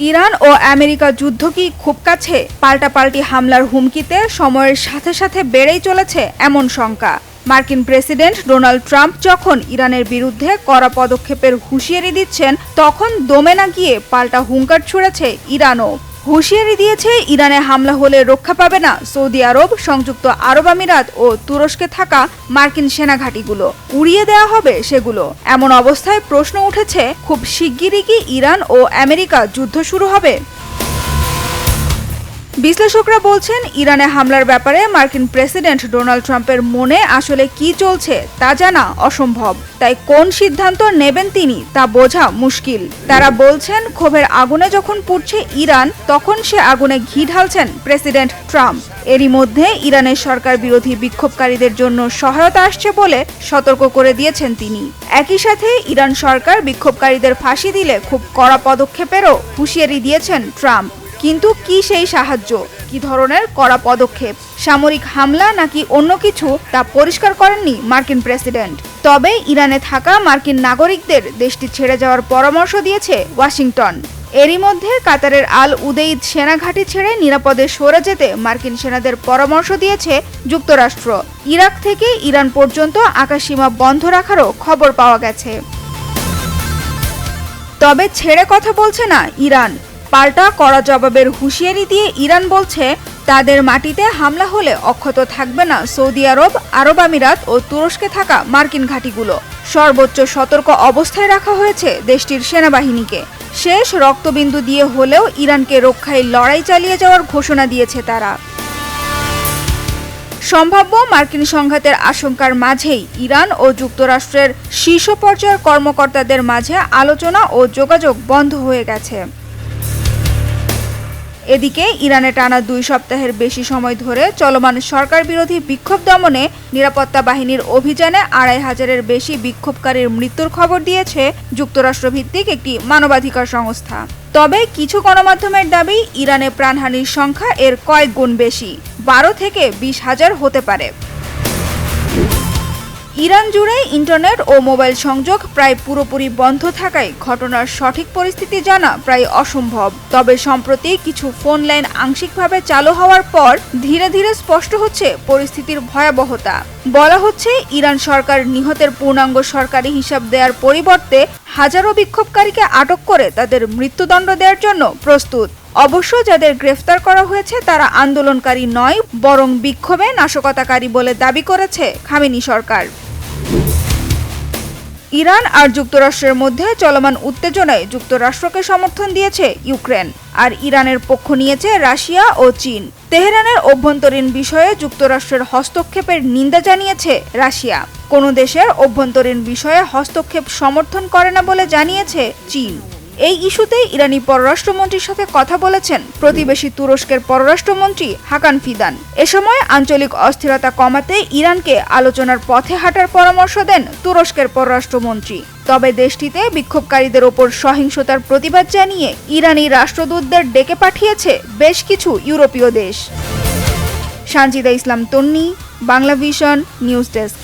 Iran ও America যুদ্ধ কি খুব কাছে? পাল্টাপাল্টি হামলার হুমকিতে সময়ের সাথে সাথে বেড়েই চলেছে এমন শঙ্কা। মার্কিন প্রেসিডেন্ট ডোনাল্ড ট্রাম্প যখন ইরানের বিরুদ্ধে কড়া পদক্ষেপের হুঁশিয়ারি দিচ্ছেন, তখন দমে না গিয়ে পাল্টা হুঙ্কার ছুড়েছে ইরানও। হুঁশিয়ারি দিয়েছে ইরানে হামলা হলে রক্ষা পাবে না সৌদি আরব, সংযুক্ত আরব আমিরাত ও তুরস্কে থাকা মার্কিন সেনাঘাঁটিগুলো, উড়িয়ে দেওয়া হবে সেগুলো। এমন অবস্থায় প্রশ্ন উঠেছে, খুব শিগগিরই কি ইরান ও আমেরিকা যুদ্ধ শুরু হবে? বিশ্লেষকরা বলছেন, ইরানে হামলার ব্যাপারে মার্কিন প্রেসিডেন্ট ডোনাল্ড ট্রাম্পের মনে আসলে কি চলছে তা জানা অসম্ভব। তাই কোন সিদ্ধান্ত নেবেন তিনি তা বোঝা মুশকিল। তারা বলছেন, ক্ষোভের আগুনে যখন পুড়ছে ইরান, তখন সে আগুনে ঘি ঢালছেন প্রেসিডেন্ট ট্রাম্প। এরই মধ্যে ইরানের সরকার বিরোধী বিক্ষোভকারীদের জন্য সহায়তা আসছে বলে সতর্ক করে দিয়েছেন তিনি। একই সাথে ইরান সরকার বিক্ষোভকারীদের ফাঁসি দিলে খুব কড়া পদক্ষেপেরও হুঁশিয়ারি দিয়েছেন ট্রাম্প। কিন্তু কি সেই সাহায্য? কি ধরনের কড়া পদক্ষেপ? সামরিক হামলা নাকি অন্য কিছু, তা পরিষ্কার করেননি মার্কিন প্রেসিডেন্ট। তবে ইরানে থাকা মার্কিন নাগরিকদের দেশটি ছেড়ে যাওয়ার পরামর্শ দিয়েছে ওয়াশিংটন। এরই মধ্যে কাতারের আল উদেইদ সেনাঘাঁটি ছেড়ে নিরাপদে সরে যেতে মার্কিন সেনাদের পরামর্শ দিয়েছে যুক্তরাষ্ট্র। ইরাক থেকে ইরান পর্যন্ত আকাশসীমা বন্ধ রাখারও খবর পাওয়া গেছে। তবে ছেড়ে কথা বলছে না ইরান। পাল্টা কড়া জবাবের হুঁশিয়ারি দিয়ে ইরান বলছে, তাদের মাটিতে হামলা হলে অক্ষত থাকবে না সৌদি আরব, আরব আমিরাত ও তুরস্কে থাকা মার্কিন ঘাঁটিগুলো। সর্বোচ্চ সতর্ক অবস্থায় রাখা হয়েছে দেশটির সেনাবাহিনীকে। শেষ রক্তবিন্দু দিয়ে হলেও ইরানকে রক্ষায় লড়াই চালিয়ে যাওয়ার ঘোষণা দিয়েছে তারা। সম্ভাব্য মার্কিন সংঘাতের আশঙ্কার মাঝেই ইরান ও যুক্তরাষ্ট্রের শীর্ষ পর্যায়ের কর্মকর্তাদের মাঝে আলোচনা ও যোগাযোগ বন্ধ হয়ে গেছে। এদিকে ইরানে টানা 2 সপ্তাহের বেশি সময় ধরে চলমান সরকার বিরোধী বিক্ষোভ দমনে নিরাপত্তা বাহিনীর অভিযানে 2500-এর বেশি বিক্ষোভকারীর মৃত্যুর খবর দিয়েছে যুক্তরাষ্ট্রভিত্তিক একটি মানবাধিকার সংস্থা। তবে কিছু গণমাধ্যমের দাবি, ইরানে প্রাণহানির সংখ্যা এর কয়েক গুণ বেশি, 12 থেকে 20,000 হতে পারে। ইরান জুড়ে ইন্টারনেট ও মোবাইল সংযোগ প্রায় পুরোপুরি বন্ধ থাকায় ঘটনার সঠিক পরিস্থিতি জানা প্রায় অসম্ভব। তবে সম্প্রতি কিছু ফোন লাইন আংশিকভাবে চালু হওয়ার পর ধীরে ধীরে স্পষ্ট হচ্ছে পরিস্থিতির ভয়াবহতা। বলা হচ্ছে, ইরান সরকার নিহতের পূর্ণাঙ্গ সরকারি হিসাব দেওয়ার পরিবর্তে হাজারো বিক্ষোভকারীকে আটক করে তাদের মৃত্যুদণ্ড দেওয়ার জন্য প্রস্তুত। অবশ্য যাদের গ্রেফতার করা হয়েছে তারা আন্দোলনকারী নয়, বরং বিক্ষোভে নাশকতাকারী বলে দাবি করেছে খামেনি সরকার। ইরান আর যুক্তরাষ্ট্রের মধ্যে চলমান উত্তেজনায় যুক্তরাষ্ট্রকে সমর্থন দিয়েছে ইউক্রেন, আর ইরানের পক্ষ নিয়েছে রাশিয়া ও চীন। তেহরানের অভ্যন্তরীণ বিষয়ে যুক্তরাষ্ট্রের হস্তক্ষেপের নিন্দা জানিয়েছে রাশিয়া। কোনো দেশের অভ্যন্তরীণ বিষয়ে হস্তক্ষেপ সমর্থন করে না বলে জানিয়েছে চীন। এই ইস্যুতেই ইরানি পররাষ্ট্রমন্ত্রীর সাথে কথা বলেছেন প্রতিবেশী তুরস্কের পররাষ্ট্রমন্ত্রী হাকান ফিদান। এ সময় আঞ্চলিক অস্থিরতা কমাতে ইরানকে আলোচনার পথে হাঁটার পরামর্শ দেন তুরস্কের পররাষ্ট্রমন্ত্রী। তবে দেশটিতে বিক্ষোভকারীদের ওপর সহিংসতার প্রতিবাদ জানিয়ে ইরানি রাষ্ট্রদূতদের ডেকে পাঠিয়েছে বেশ কিছু ইউরোপীয় দেশ। সানজিদা ইসলাম তন্নি, বাংলা ভিশন নিউজ ডেস্ক।